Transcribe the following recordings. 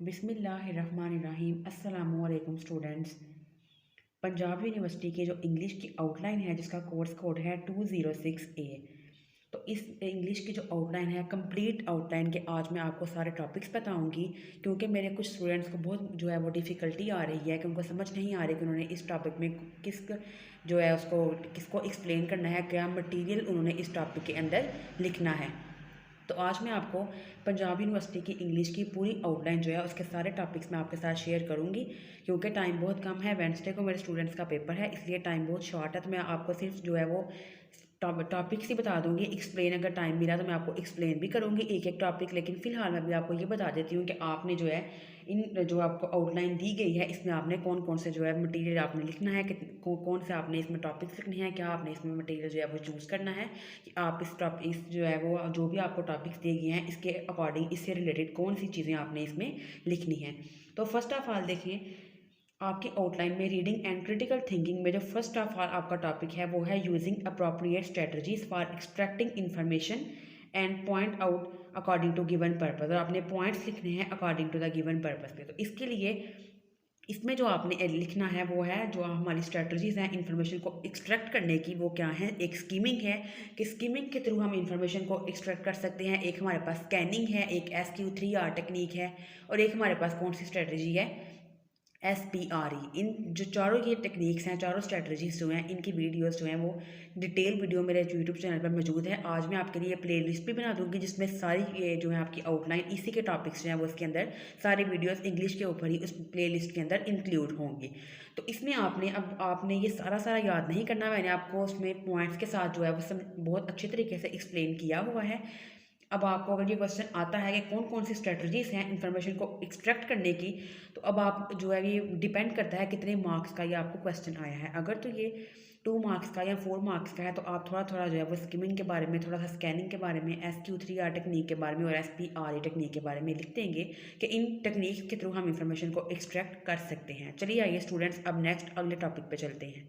बिस्मिल्लाहिर्रहमानिर्रहीम। अस्सलामुअलैकुम students. Punjab university की जो इंग्लिश की आउटलाइन है जिसका कोर्स कोड है 206A। तो इस इंग्लिश की जो आउटलाइन है कंप्लीट आउटलाइन के आज मैं आपको सारे टॉपिक्स बताऊंगी, क्योंकि मेरे कुछ स्टूडेंट्स को बहुत जो है वो डिफ़िकल्टी आ रही है कि उनको समझ नहीं आ रही कि उन्होंने इस टॉपिक में किस जो है उसको किसको एक्सप्लेन करना है, क्या मटेरियल उन्होंने इस टॉपिक के अंदर लिखना है। तो आज मैं आपको पंजाब यूनिवर्सिटी की इंग्लिश की पूरी आउटलाइन जो है उसके सारे टॉपिक्स मैं आपके साथ शेयर करूंगी, क्योंकि टाइम बहुत कम है। वेडनेसडे को मेरे स्टूडेंट्स का पेपर है, इसलिए टाइम बहुत शॉर्ट है। तो मैं आपको सिर्फ जो है वो टॉपिक्स ही बता दूंगी। एक्सप्लेन अगर टाइम मिला तो मैं आपको एक्सप्लेन भी करूंगी एक एक टॉपिक, लेकिन फ़िलहाल मैं भी आपको ये बता देती हूँ कि आपने जो है इन जो आपको आउटलाइन दी गई है इसमें आपने कौन कौन से जो है मटेरियल आपने लिखना है, कौन से आपने इसमें टॉपिक्स लिखने हैं, क्या आपने इसमें मटेरियल जो है वो चूज़ करना है कि आप इस जो है वो जो भी आपको टॉपिक्स दिए गए हैं इसके अकॉर्डिंग इससे रिलेटेड कौन सी चीज़ें आपने इसमें लिखनी है। तो फर्स्ट ऑफ ऑल देखिए, आपकी आउटलाइन में रीडिंग एंड क्रिटिकल थिंकिंग में जो फर्स्ट ऑफ ऑल आपका टॉपिक है वो है using appropriate strategies for extracting information and point out according to given purpose. और आपने पॉइंट्स लिखने हैं according to the given purpose पे। तो इसके लिए इसमें जो आपने लिखना है वो है जो हमारी स्ट्रेटजीज हैं इन्फॉर्मेशन को एक्सट्रैक्ट करने की, वो क्या है। एक स्कीमिंग है कि स्कीमिंग के थ्रू हम इन्फॉर्मेशन को एक्सट्रैक्ट कर सकते हैं। एक हमारे पास स्कैनिंग है, एक SQ3R टेक्निक है, और एक हमारे पास कौन सी स्ट्रेटजी है, SPRE। इन जो चारों ये टेक्निक्स हैं, चारों स्ट्रेटजीज जो हैं, इनकी वीडियोस जो हैं वो डिटेल वीडियो मेरे यूट्यूब चैनल पर मौजूद है। आज मैं आपके लिए प्ले लिस्ट भी बना दूंगी जिसमें सारी ये जो है आपकी आउटलाइन इसी के टॉपिक्स जो हैं वो इसके अंदर सारी वीडियोस इंग्लिश के ऊपर ही उस प्ले लिस्ट के अंदर इंक्लूड होंगी। तो इसमें आपने ये सारा सारा याद नहीं करना। मैंने आपको उसमें पॉइंट्स के साथ जो है वो सब बहुत अच्छे तरीके से एक्सप्लेन किया हुआ है। अब आपको अगर ये क्वेश्चन आता है कि कौन कौन सी स्ट्रेटजीज हैं इन्फॉर्मेशन को एक्सट्रैक्ट करने की, तो अब आप जो है ये डिपेंड करता है कितने मार्क्स का ये आपको क्वेश्चन आया है। अगर तो ये 2 मार्क्स का या 4 मार्क्स का है तो आप थोड़ा थोड़ा जो है वो स्किमिंग के बारे में, थोड़ा सा स्कैनिंग के बारे में, SQ3R टेक्निक के बारे में और SPRE टेक्निक के बारे में लिख देंगे कि इन टेक्निक्स के थ्रू हम इन्फॉर्मेशन को एक्सट्रैक्ट कर सकते हैं। चलिए आइए स्टूडेंट्स, अब नेक्स्ट अगले टॉपिक पे चलते हैं।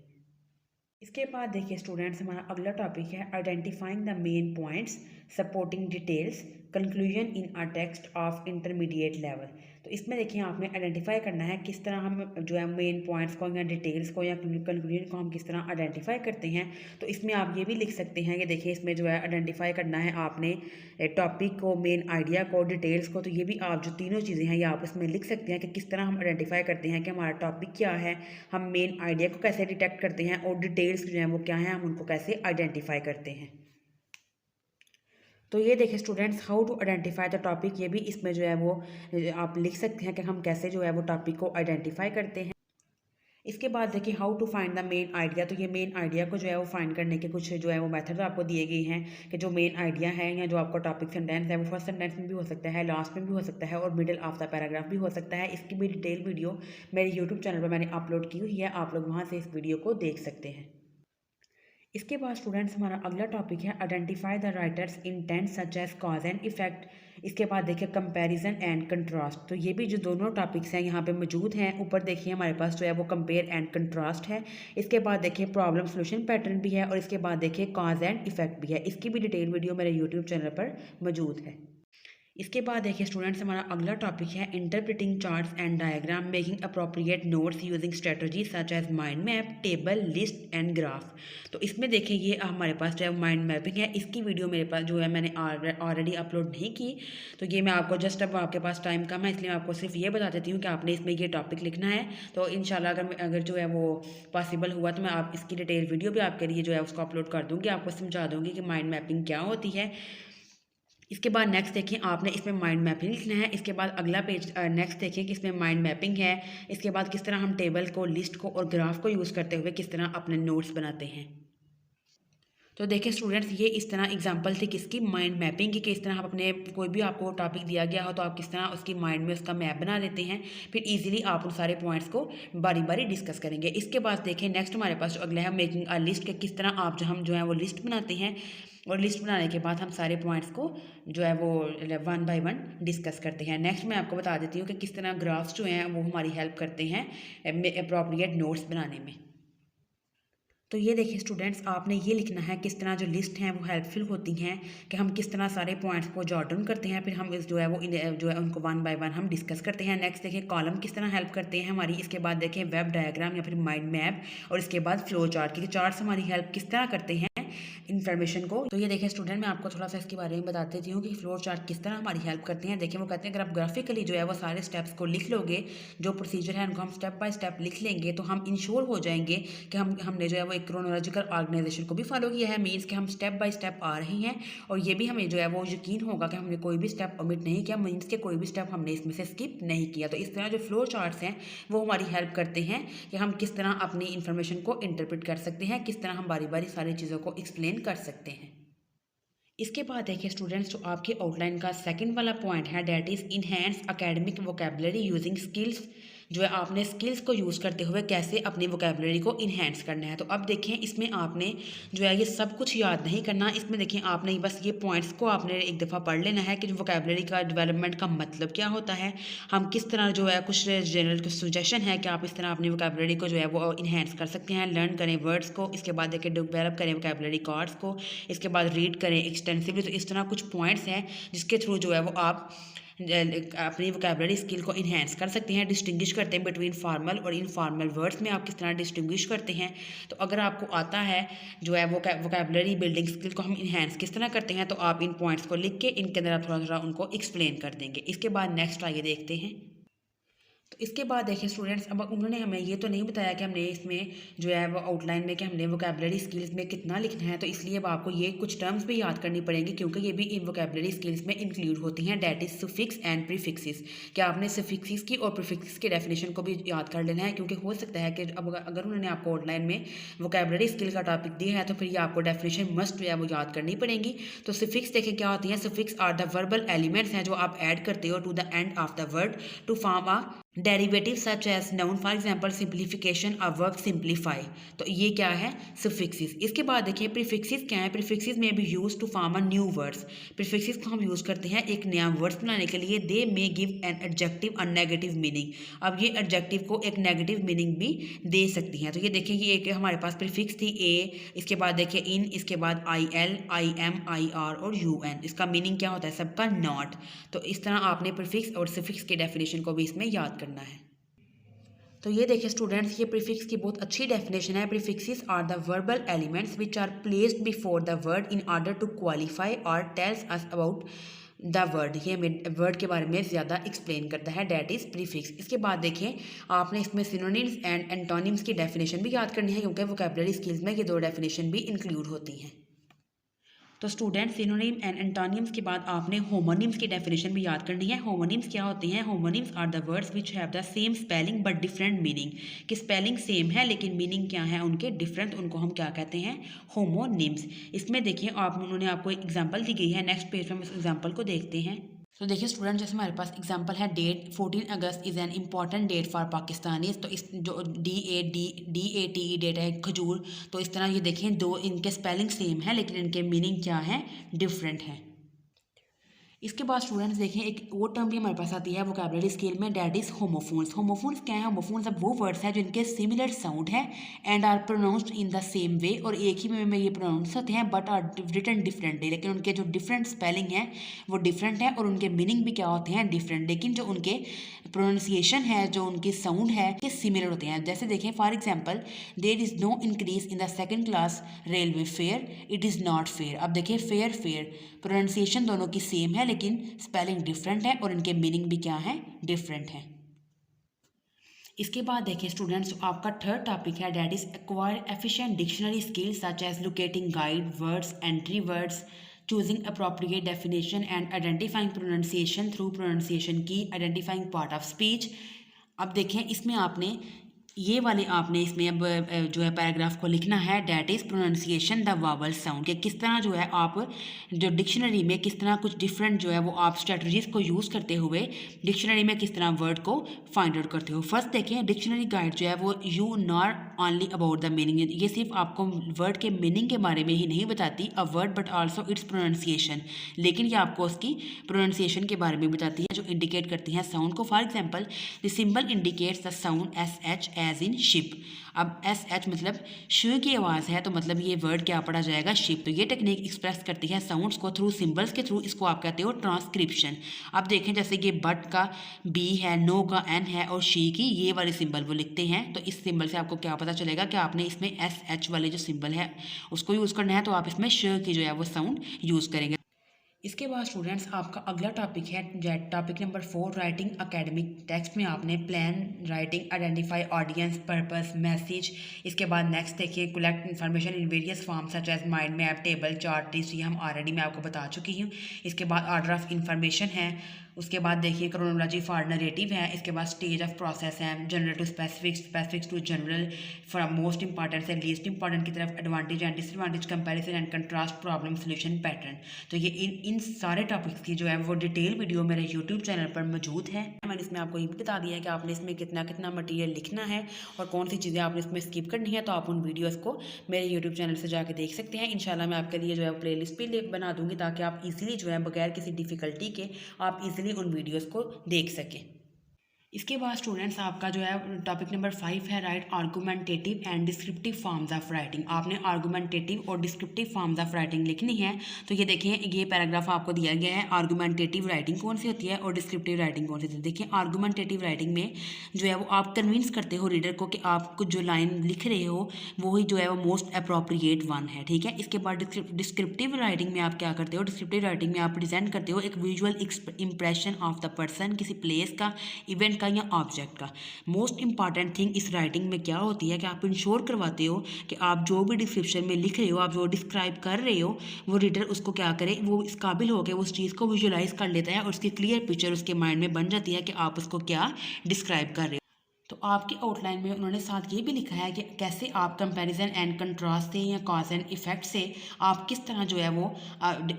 इसके बाद देखिए स्टूडेंट्स, हमारा अगला टॉपिक है identifying the main points supporting details conclusion in a text of intermediate level. तो इसमें देखिए आपने आइडेंटिफाई करना है किस तरह हम जो है मेन पॉइंट्स को या डिटेल्स को या कंक्लूजन को हम किस तरह आइडेंटिफाई करते हैं। तो इसमें आप ये भी लिख सकते हैं कि देखिए इसमें जो है आइडेंटिफाई करना है आपने टॉपिक को, मेन आइडिया को, डिटेल्स को। तो ये भी आप जो तीनों चीज़ें हैं ये आप इसमें लिख सकते हैं कि किस तरह हम आइडेंटिफाई करते हैं कि हमारा टॉपिक क्या है, हम मेन आइडिया को कैसे डिटेक्ट करते हैं, और डिटेल्स जो हैं वो क्या हैं, हम उनको कैसे आइडेंटिफाई करते हैं। तो ये देखिए students, how to identify the topic, ये भी इसमें जो है वो आप लिख सकते हैं कि हम कैसे जो है वो टॉपिक को आइडेंटिफाई करते हैं। इसके बाद देखिए how to find the main idea. तो ये मेन आइडिया को जो है वो फाइंड करने के कुछ जो है वो मेथड आपको दिए गए हैं कि जो मेन आइडिया है या जो आपका टॉपिक सेंटेंस है वो फर्स्ट सेंटेंस में भी हो सकता है, लास्ट में भी हो सकता है, और मिडिल ऑफ द पैराग्राफ भी हो सकता है। इसकी भी डिटेल वीडियो मेरे यूट्यूब चैनल पर मैंने अपलोड की हुई है, आप लोग वहाँ से इस वीडियो को देख सकते हैं। इसके बाद स्टूडेंट्स, हमारा अगला टॉपिक है identify the writer's intent such as cause and effect. इसके बाद देखिए कंपैरिजन एंड कंट्रास्ट। तो ये भी जो दोनों टॉपिक्स हैं यहाँ पे मौजूद हैं। ऊपर देखिए हमारे पास जो है वो कंपेयर एंड कंट्रास्ट है। इसके बाद देखिए प्रॉब्लम सोल्यूशन पैटर्न भी है, और इसके बाद देखिए कॉज एंड इफेक्ट भी है। इसकी भी डिटेल वीडियो मेरे यूट्यूब चैनल पर मौजूद है। इसके बाद देखिए स्टूडेंट्स, हमारा अगला टॉपिक है interpreting charts and diagram making appropriate notes using strategy such as mind map, table, list and graph. तो इसमें देखिए ये हमारे पास जो है माइंड मैपिंग है। इसकी वीडियो मेरे पास जो है मैंने ऑलरेडी अपलोड नहीं की, तो ये मैं आपको जस्ट, अब आपके पास टाइम कम है इसलिए मैं आपको सिर्फ ये बता देती हूँ कि आपने इसमें ये टॉपिक लिखना है। तो इंशाल्लाह अगर जो है वो पॉसिबल हुआ तो मैं आप इसकी डिटेल वीडियो भी आपके लिए जो है उसको अपलोड कर दूँगी, आपको समझा दूँगी कि माइंड मैपिंग क्या होती है। इसके बाद नेक्स्ट देखिए आपने इसमें माइंड मैपिंग लिखना है। इसके बाद अगला पेज नेक्स्ट देखिए कि इसमें माइंड मैपिंग है। इसके बाद किस तरह हम टेबल को, लिस्ट को और ग्राफ को यूज़ करते हुए किस तरह अपने नोट्स बनाते हैं। तो देखिए स्टूडेंट्स, ये इस तरह एग्जांपल थी किसकी, माइंड मैपिंग की, कि इस तरह आप अपने कोई भी आपको टॉपिक दिया गया हो तो आप किस तरह उसकी माइंड में उसका मैप बना लेते हैं, फिर इजीली आप उन सारे पॉइंट्स को बारी बारी डिस्कस करेंगे। इसके बाद देखिए नेक्स्ट हमारे पास जो अगला है मेकिंग अ लिस्ट, के किस तरह आप हम जो है वो लिस्ट बनाते हैं, और लिस्ट बनाने के बाद हम सारे पॉइंट्स को जो है वो 1 बाय 1 डिस्कस करते हैं। नेक्स्ट मैं आपको बता देती हूँ कि किस तरह ग्राफ्स जो हैं वो हमारी हेल्प करते हैं अप्रोप्रिएट नोट्स बनाने में। तो ये देखिए स्टूडेंट्स, आपने ये लिखना है किस तरह जो लिस्ट हैं वो हेल्पफुल होती हैं कि हम किस तरह सारे पॉइंट्स को जॉट डाउन करते हैं, फिर हम इस जो है वो जो है उनको वन बाय वन हम डिस्कस करते हैं। नेक्स्ट देखिए कॉलम किस तरह हेल्प करते हैं हमारी, इसके बाद देखें वेब डायग्राम या फिर माइंड मैप, और इसके बाद फ्लो चार्ट की चार्ट्स हमारी हेल्प किस तरह करते हैं इन्फॉर्मेशन को। तो ये देखिए स्टूडेंट, मैं आपको थोड़ा सा इसके बारे में बता देती हूँ कि फ्लोर चार्ट किस तरह हमारी हेल्प करते हैं। देखिए वो कहते हैं अगर आप ग्राफिकली जो है वो सारे स्टेप्स को लिख लोगे, जो प्रोसीजर है उनको हम स्टेप बाय स्टेप लिख लेंगे, तो हम इंश्योर हो जाएंगे कि हमने जो है वो एक क्रोनोलॉजिकल ऑर्गेनाइजेशन को भी फॉलो किया है, मीन्स कि हम स्टेप बाय स्टेप आ रहे हैं, और ये भी हमें जो है वो यकीन होगा कि हमने कोई भी स्टेप ओमिट नहीं किया, मीन्स के कोई भी स्टेप हमने इसमें से स्किप नहीं किया। तो इस तरह जो फ्लोर चार्ट्स हैं वो हमारी हेल्प करते हैं कि हम किस तरह अपनी इन्फॉर्मेशन को इंटरप्रेट कर सकते हैं, किस तरह हम बारी बारी सारी चीज़ों को एक्सप्लेन कर सकते हैं। इसके बाद देखिए स्टूडेंट्स, जो आपके आउटलाइन का सेकंड वाला पॉइंट है that is enhance academic vocabulary using skills, जो है आपने स्किल्स को यूज़ करते हुए कैसे अपनी वोकेबलरी को इन्हेंस करना है। तो अब देखें इसमें आपने जो है ये सब कुछ याद नहीं करना, इसमें देखें आपने बस ये पॉइंट्स को आपने एक दफ़ा पढ़ लेना है कि वोकेबलरी का डेवलपमेंट का मतलब क्या होता है, हम किस तरह जो है कुछ जनरल सजेशन है कि आप इस तरह अपनी वोकेबलरी को जो है वो इन्हेंस कर सकते हैं। लर्न करें वर्ड्स को, इसके बाद देखिए डेवलप करें वोकेबलरी कार्ड्स को, इसके बाद रीड करें एक्सटेंसिवली। तो इस तरह कुछ पॉइंट्स हैं जिसके थ्रू जो है वो आप अपनी वोकेबलरी स्किल को इन्हेंस कर सकते हैं। डिस्टिंग्विश करते हैं बिटवीन फॉर्मल और इनफॉर्मल वर्ड्स में आप किस तरह डिस्टिंग्विश करते हैं। तो अगर आपको आता है जो है वोकेबलरी बिल्डिंग स्किल को हम इन्हेंस किस तरह करते हैं, तो आप इन पॉइंट्स को लिख के इनके अंदर आप थोड़ा थोड़ा उनको एक्सप्लेन कर देंगे। इसके बाद नेक्स्ट आइए देखते हैं। तो इसके बाद देखिए स्टूडेंट्स, अब उन्होंने हमें ये तो नहीं बताया कि हमने इसमें जो है वो आउटलाइन में कि हमने वोकेबलरी स्किल्स में कितना लिखना है, तो इसलिए अब आपको ये कुछ टर्म्स भी याद करनी पड़ेंगी क्योंकि ये भी इन वोकेबलरी स्किल्स में इंक्लूड होती हैं, that is suffix and prefixes. कि आपने सुफिक्सेस की और प्रीफिक्सेस की डेफिनेशन को भी याद कर लेना है, क्योंकि हो सकता है कि अब अगर उन्होंने आपको आउटलाइन में वोकेबलरी स्किल का टॉपिक दिया है तो फिर ये आपको डेफिनेशन मस्ट जो है वो याद करनी पड़ेगी। तो सुफिक्स देखें क्या होती हैं। Suffix are the verbal elements हैं जो आप ऐड करते हो to the end of the word to form a derivative such as noun, for example simplification और वर्क सिंप्लीफाई। तो ये क्या है, सुफिक्सेस। इसके बाद देखिए प्रीफिक्सेस क्या है। प्रीफिक्सेस में be use to form a new words. Prefixes को हम यूज़ करते हैं एक नया वर्ड्स बनाने के लिए। They may give an adjective a negative meaning. अब ये एडजेक्टिव को एक नेगेटिव मीनिंग भी दे सकती हैं। तो ये देखिए ये एक हमारे पास प्रीफिक्स थी ए, इसके बाद देखिए इन, इसके बाद I L, I am, I R और यू एन। इसका मीनिंग क्या होता है सबका, नॉट। तो इस तरह आपने प्रीफिक्स और सफिक्स की डेफिनेशन को भी इसमें याद करना है। तो ये देखिए स्टूडेंट्स, ये प्रीफिक्स की बहुत अच्छी डेफिनेशन है। Prefixes are the verbal elements which are placed before the word in order to qualify or tells us about the word. ये हमें वर्ड के बारे में ज़्यादा एक्सप्लेन करता है, डैट इज़ प्रीफिक्स। इसके बाद देखिए आपने इसमें सिनोनिम्स एंड एंटोनिम्स की डेफिनेशन भी याद करनी है, क्योंकि वोकैबुलरी स्किल्स में ये दो डेफिनेशन भी इंक्लूड होती हैं। तो स्टूडेंट सिनोनिम एंड एंटोनिम्स के बाद आपने होमोनिम्स की डेफिनेशन भी याद करनी है। होमोनिम्स क्या होते हैं। Homonyms are the words which have the same spelling but different meaning. कि स्पेलिंग सेम है लेकिन मीनिंग क्या है उनके डिफरेंट, उनको हम क्या कहते हैं, होमोनिम्स। इसमें देखिए उन्होंने आपको एग्जाम्पल दी गई है, नेक्स्ट पेज पर हम इस एग्जाम्पल को देखते हैं। तो देखिए स्टूडेंट, जैसे हमारे पास एग्जांपल है date 14 August is an important date for Pakistanis. तो इस जो DATE डेट है खजूर। तो इस तरह ये देखें दो इनके स्पेलिंग सेम है लेकिन इनके मीनिंग क्या है, डिफरेंट है। इसके बाद स्टूडेंट्स देखें एक वो टर्म भी हमारे पास आती है वोकैबुलरी स्केल में, डैट इज़ होमोफोन्स। होमोफोन्स क्या है, होमोफोन्स अब वो वर्ड्स हैं जिनके सिमिलर साउंड है and are pronounced in the same way, और एक ही वे में ये प्रोनाउंस होते हैं बट आर रिटन डिफरेंटली। लेकिन उनके जो डिफरेंट स्पेलिंग है वो डिफरेंट है और उनके मीनिंग भी क्या होते हैं, डिफरेंट। लेकिन जो उनके प्रोनाउंसिएशन है, जो उनकी साउंड है, ये सिमिलर होते हैं। जैसे देखें for example, there is no increase in the second class railway fare, it is not fair. अब देखिए फेयर फेयर प्रोनाउंसिएशन दोनों की सेम है लेकिन स्पेलिंग डिफरेंट है और इनके मीनिंग भी क्या है, डिफरेंट है। इसके बाद देखिए स्टूडेंट्स, आपका थर्ड टॉपिक है that is acquire efficient dictionary skills such as locating guide words, entry words, choosing appropriate definition and identifying pronunciation through pronunciation key, identifying part of speech। अब देखें इसमें आपने ये वाले आपने इसमें अब जो है पैराग्राफ को लिखना है, that is pronunciation the vowel sound. कि किस तरह जो है आप जो डिक्शनरी में किस तरह कुछ डिफरेंट जो है वो आप स्ट्रेटजीज को यूज़ करते हुए डिक्शनरी में किस तरह वर्ड को फाइंड आउट करते हो। फर्स्ट देखें डिक्शनरी गाइड जो है वो you not only about the meaning, ये सिर्फ आपको वर्ड के मीनिंग के बारे में ही नहीं बताती a word but also it's pronunciation, लेकिन ये आपको उसकी प्रोनाउंसिएशन के बारे में बताती है जो इंडिकेट करती हैं साउंड को। For example the symbol indicates the sound SH as in ship. अब एस एच मतलब श की आवाज़ है, तो मतलब ये वर्ड क्या पढ़ा जाएगा, शिप। तो ये टेक्निक एक्सप्रेस करती है साउंड्स को थ्रू सिंबल्स के थ्रू, इसको आप कहते हो ट्रांसक्रिप्शन। अब देखें जैसे ये बट का बी है, नो का एन है और शी की ये वाले सिंबल वो लिखते हैं, तो इस सिंबल से आपको क्या पता चलेगा कि आपने इसमें एस एच वाले जो सिंबल है उसको यूज़ करना है, तो आप इसमें श की जो है वो साउंड यूज़ करेंगे। इसके बाद स्टूडेंट्स आपका अगला टॉपिक है topic number 4 writing academic text में आपने plan writing, identify audience, purpose, message. इसके बाद नेक्स्ट देखिए collect information in various form such as mind map, table, chart, list, ये हम ऑलरेडी मैं आपको बता चुकी हूँ। इसके बाद ऑर्डर ऑफ इन्फॉर्मेशन है। उसके बाद देखिए क्रोनोलॉजी फॉर नरेटिव है। इसके बाद स्टेज ऑफ प्रोसेस है, general to specific, specific to general, from most important से लीस्ट इंपॉर्टेंट की तरफ, advantage and disadvantage, comparison and contrast, problem solution, pattern. तो ये इन सारे टॉपिक्स की जो है वो डिटेल वीडियो मेरे यूट्यूब चैनल पर मौजूद है। मैंने इसमें आपको ये भी बता दिया है कि आपने इसमें कितना कितना मटीरियल लिखना है और कौन सी चीज़ें आपने इसमें स्किप करनी है, तो आप उन वीडियोज़ को मेरे यूट्यूब चैनल से जाके देख सकते हैं। इंशाल्लाह मैं आपके लिए जो है प्ले लिस्ट भी बना दूँगी ताकि आप इजीली जो है बगैर किसी डिफ़िकल्टी के आप इजीली उन वीडियोज़ को देख सकें। इसके बाद स्टूडेंट्स आपका जो है टॉपिक नंबर 5 है right argumentative and descriptive forms of writing. आपने आर्गुमेंटेटिव और डिस्क्रिप्टिव फॉर्म्स ऑफ राइटिंग लिखनी है। तो ये देखिए ये पैराग्राफ आपको दिया गया है, आर्गुमेंटेटिव राइटिंग कौन सी होती है और डिस्क्रिप्टिव राइटिंग कौन सी होती है। देखिए आर्गुमेंटेटिव राइटिंग में जो है वो आप कन्विंस करते हो रीडर को कि आप कुछ जो लाइन लिख रहे हो वही जो है वो मोस्ट अप्रोप्रिएट वन है, ठीक है। इसके बाद डिस्क्रिप्टिव राइटिंग में आप क्या करते हो, डिस्क्रिप्टिव राइटिंग में आप प्रेजेंट करते हो एक visual impression of the person, किसी प्लेस का, इवेंट का या ऑब्जेक्ट का। मोस्ट इंपॉर्टेंट थिंग इस राइटिंग में क्या होती है कि आप इंश्योर करवाते हो कि आप जो भी डिस्क्रिप्शन में लिख रहे हो, आप जो डिस्क्राइब कर रहे हो, वो रीडर उसको क्या करे, वो इस काबिल हो के उस चीज़ को विजुअलाइज कर लेता है और उसकी क्लियर पिक्चर उसके माइंड में बन जाती है कि आप उसको क्या डिस्क्राइब कर रहे हो। तो आपकी आउटलाइन में उन्होंने साथ ये भी लिखा है कि कैसे आप कंपैरिजन एंड कंट्रास्ट से या कॉज एंड इफेक्ट से आप किस तरह जो है वो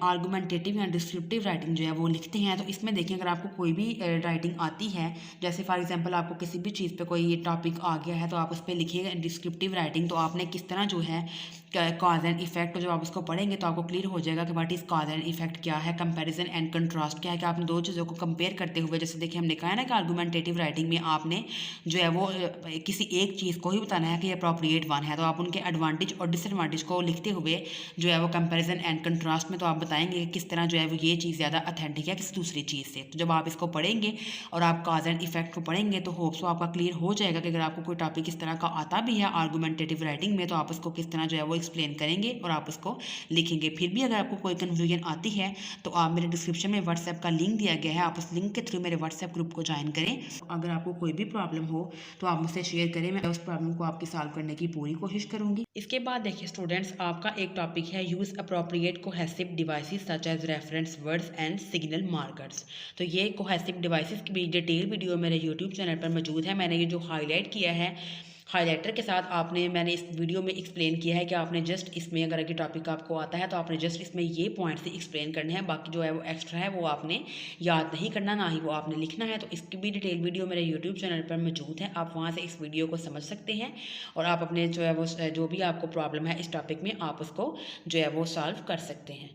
आर्गुमेंटेटिव या डिस्क्रिप्टिव राइटिंग जो है वो लिखते हैं। तो इसमें देखिए अगर आपको कोई भी राइटिंग आती है, जैसे फॉर एग्जांपल आपको किसी भी चीज़ पे कोई टॉपिक आ गया है तो आप उस पर लिखिएगा डिस्क्रिप्टिव राइटिंग, तो आपने किस तरह जो है कॉज एंड इफेक्ट, जब आप उसको पढ़ेंगे तो आपको क्लियर हो जाएगा कि what is cause and effect क्या है, कंपैरिजन एंड कंट्रास्ट क्या है, कि आपने दो चीज़ों को कंपेयर करते हुए, जैसे देखिए हमने कहा है ना कि आर्गुमेंटेटिव राइटिंग में आपने जो है वो किसी एक चीज़ को ही बताना है कि ये अप्रोप्रिएट वन है, तो आप उनके एडवांटेज और डिसएडवांटेज को लिखते हुए जो है वो कंपैरिजन एंड कंट्रास्ट में तो आप बताएंगे कि किस तरह जो है वो ये चीज़ ज़्यादा अथेंटिक है किसी दूसरी चीज़ से। तो जब आप इसको पढ़ेंगे और आप कॉज एंड इफेक्ट को पढ़ेंगे तो होप्स सो आपका क्लियर हो जाएगा कि अगर आपको कोई टॉपिक इस तरह का आता भी है आर्गुमेंटेटिव राइटिंग में तो आप उसको किस तरह जो है वो एक्सप्लेन करेंगे और आप उसको लिखेंगे। फिर भी अगर आपको कोई कन्फ्यूजन आती है तो आप मेरे डिस्क्रिप्शन में व्हाट्सएप का लिंक दिया गया है, आप उस लिंक के थ्रू मेरे व्हाट्सएप ग्रुप को ज्वाइन करें। अगर आपको कोई भी प्रॉब्लम हो तो आप मुझसे शेयर करें, मैं उस प्रॉब्लम को आपकी सॉल्व करने की पूरी कोशिश करूंगी। इसके बाद देखिए स्टूडेंट्स आपका एक टॉपिक है use appropriate cohesive devices such as reference words and signal markers. तो ये कोहेसिव डिवाइसेस की भी डिटेल वीडियो मेरे यूट्यूब चैनल पर मौजूद है। मैंने ये जो हाईलाइट किया है हाइलाइटर के साथ मैंने इस वीडियो में एक्सप्लेन किया है कि आपने जस्ट इसमें अगर ये टॉपिक आपको आता है तो आपने जस्ट इसमें ये पॉइंट्स ही एक्सप्लेन करने हैं, बाकी जो है वो एक्स्ट्रा है वो आपने याद नहीं करना, ना ही वो आपने लिखना है। तो इसकी भी डिटेल वीडियो मेरे यूट्यूब चैनल पर मौजूद है, आप वहाँ से इस वीडियो को समझ सकते हैं और आप अपने जो है वो जो भी आपको प्रॉब्लम है इस टॉपिक में आप उसको जो है वो सॉल्व कर सकते हैं।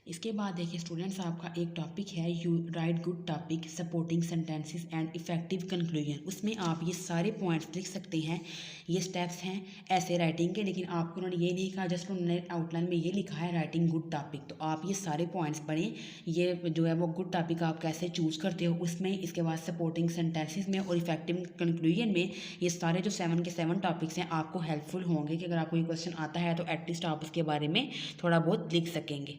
इसके बाद देखिए स्टूडेंट्स आपका एक टॉपिक है you right good topic supporting sentences and effective conclusion. उसमें आप ये सारे पॉइंट्स लिख सकते हैं, ये स्टेप्स हैं ऐसे राइटिंग के, लेकिन आपको उन्होंने ये नहीं कहा, जस्ट उन्होंने आउटलाइन में ये लिखा है राइटिंग गुड टॉपिक। तो आप ये सारे पॉइंट्स पढ़ें, ये जो है वो गुड टॉपिक आप कैसे चूज़ करते हो उसमें, इसके बाद सपोर्टिंग सेंटेंसेस में और इफेक्टिव कंक्लूजन में, ये सारे जो 7 के 7 टॉपिक्स हैं आपको हेल्पफुल होंगे कि अगर आपको ये क्वेश्चन आता है तो एटलीस्ट आप उसके बारे में थोड़ा बहुत लिख सकेंगे।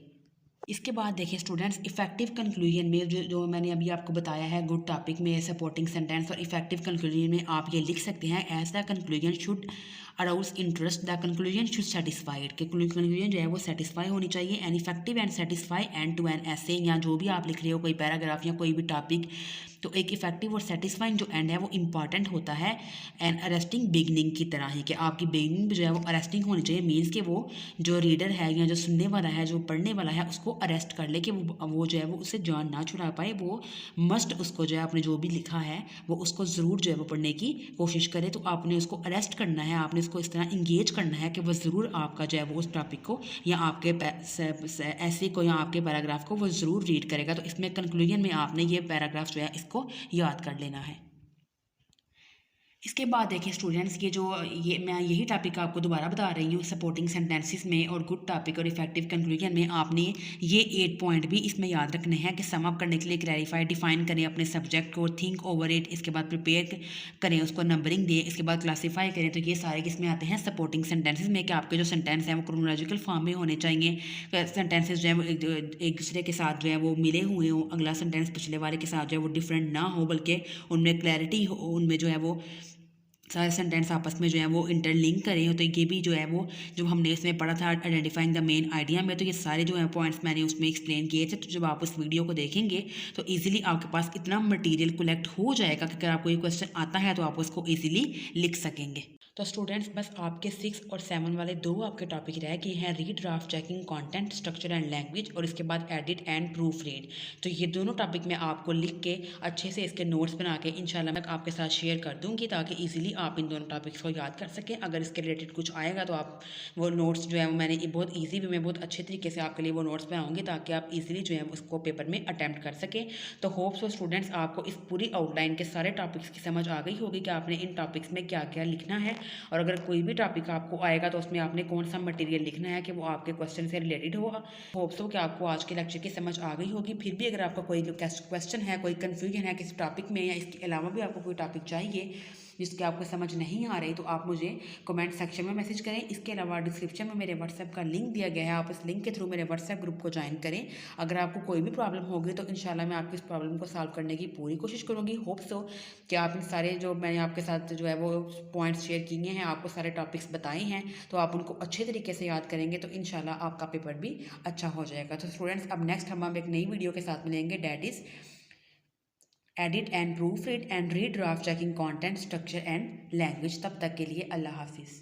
इसके बाद देखिए स्टूडेंट्स इफेक्टिव कंक्लूजन में जो मैंने अभी आपको बताया है गुड टॉपिक में सपोर्टिंग सेंटेंस और इफेक्टिव कंक्लूजन में आप ये लिख सकते हैं as the conclusion should arouse interest, the conclusion should satisfied, कि कंक्लूजन जो है वो सेटिस्फाई होनी चाहिए, and effective and satisfy and to an essay, या जो भी आप लिख रहे हो कोई पैराग्राफ या कोई भी टॉपिक, तो एक इफेक्टिव और सेटिस्फाइंग जो एंड है वो इंपॉर्टेंट होता है एंड अरेस्टिंग बिगनिंग की तरह ही, कि आपकी बिगनिंग जो है वो अरेस्टिंग होनी चाहिए, मीन्स कि वो जो रीडर है या जो सुनने वाला है जो पढ़ने वाला है उसको अरेस्ट कर ले, कि वो जो है वो उससे जान ना छुड़ा पाए, वो मस्ट उसको जो है आपने जो भी लिखा है वो उसको ज़रूर जो है वो पढ़ने की कोशिश करे। तो आपने उसको अरेस्ट करना है, आपने उसको इस तरह इंगेज करना है कि वो ज़रूर आपका जो है वो उस टॉपिक को या आपके ऐसे को या आपके पैराग्राफ को वो ज़रूर रीड करेगा। तो इसमें कंक्लूजन में आपने ये पैराग्राफ जो है इसको याद कर लेना है। इसके बाद देखिए स्टूडेंट्स, ये मैं यही टॉपिक आपको दोबारा बता रही हूँ। सपोर्टिंग सेंटेंसेस में और गुड टॉपिक और इफेक्टिव कंक्लूजन में आपने ये 8 पॉइंट भी इसमें याद रखने हैं कि सम अप करने के लिए क्लैरिफाई डिफाइन करें अपने सब्जेक्ट को, थिंक ओवर इट, इसके बाद प्रिपेयर करें, उसको नंबरिंग दें, इसके बाद क्लासीफाई करें। तो ये सारे किसमें आते हैं? सपोर्टिंग सेंटेंसेस में, कि आपके जो सेंटेंस हैं वो क्रोनोलॉजिकल फॉर्म में होने चाहिए। सेंटेंसेस जो है वो एक दूसरे के साथ जो है वो मिले हुए हों, अगला सेंटेंस पिछले वाले के साथ जो है वो डिफरेंट ना हो, बल्कि उनमें क्लैरिटी हो, उनमें जो है वो सारे सेंटेंस आपस में जो है वो इंटरलिंक करे हो। तो ये भी जो है वो जो हमने इसमें पढ़ा था आइडेंटिफाइंग द मेन आइडिया में, तो ये सारे जो है पॉइंट्स मैंने उसमें एक्सप्लेन किए थे। तो जब आप उस वीडियो को देखेंगे तो इजीली आपके पास इतना मटेरियल कलेक्ट हो जाएगा कि अगर आपको ये क्वेश्चन आता है तो आप उसको इजीली लिख सकेंगे। तो स्टूडेंट्स, बस आपके 6 और 7 वाले 2 आपके टॉपिक रह गए हैं, read, draft checking, content, structure and language, और इसके बाद एडिट एंड प्रूफ रीड। तो ये दोनों टॉपिक मैं आपको लिख के अच्छे से इसके नोट्स बना के इंशाल्लाह मैं आपके साथ शेयर कर दूंगी, ताकि इजीली आप इन दोनों टॉपिक्स को याद कर सकें। अगर इसके रिलेटेड कुछ आएगा तो आप वो नोट्स जो है वो मैंने बहुत ईजी वे में, बहुत अच्छे तरीके से आपके लिए वो नोट्स बनाऊंगी, ताकि आप इजीली जो है उसको पेपर में अटैम्प्ट कर सकें। तो होप सो स्टूडेंट्स, आपको इस पूरी आउटलाइन के सारे टॉपिक्स की समझ आ गई होगी कि आपने इन टॉपिक्स में क्या क्या लिखना है, और अगर कोई भी टॉपिक आपको आएगा तो उसमें आपने कौन सा मटेरियल लिखना है कि वो आपके क्वेश्चन से रिलेटेड हो। होप सो कि आपको आज के लेक्चर की समझ आ गई होगी। फिर भी अगर आपका कोई क्वेश्चन है, कोई कन्फ्यूजन है किसी टॉपिक में, या इसके अलावा भी आपको कोई टॉपिक चाहिए जिसकी आपको समझ नहीं आ रही, तो आप मुझे कमेंट सेक्शन में मैसेज करें। इसके अलावा डिस्क्रिप्शन में मेरे व्हाट्सएप का लिंक दिया गया है, आप उस लिंक के थ्रू मेरे व्हाट्सएप ग्रुप को ज्वाइन करें। अगर आपको कोई भी प्रॉब्लम होगी तो इंशाल्लाह मैं आपकी इस प्रॉब्लम को सॉल्व करने की पूरी कोशिश करूँगी। होप सो कि आप इन सारे जो मैंने आपके साथ जो है वो पॉइंट्स शेयर किए हैं, आपको सारे टॉपिक्स बताए हैं, तो आप उनको अच्छे तरीके से याद करेंगे तो इंशाल्लाह आपका पेपर भी अच्छा हो जाएगा। तो स्टूडेंट्स, अब नेक्स्ट हम एक नई वीडियो के साथ मिलेंगे, that is edit and proof read and read draft checking content, structure and language. तब तक के लिए अल्लाह हाफिज़।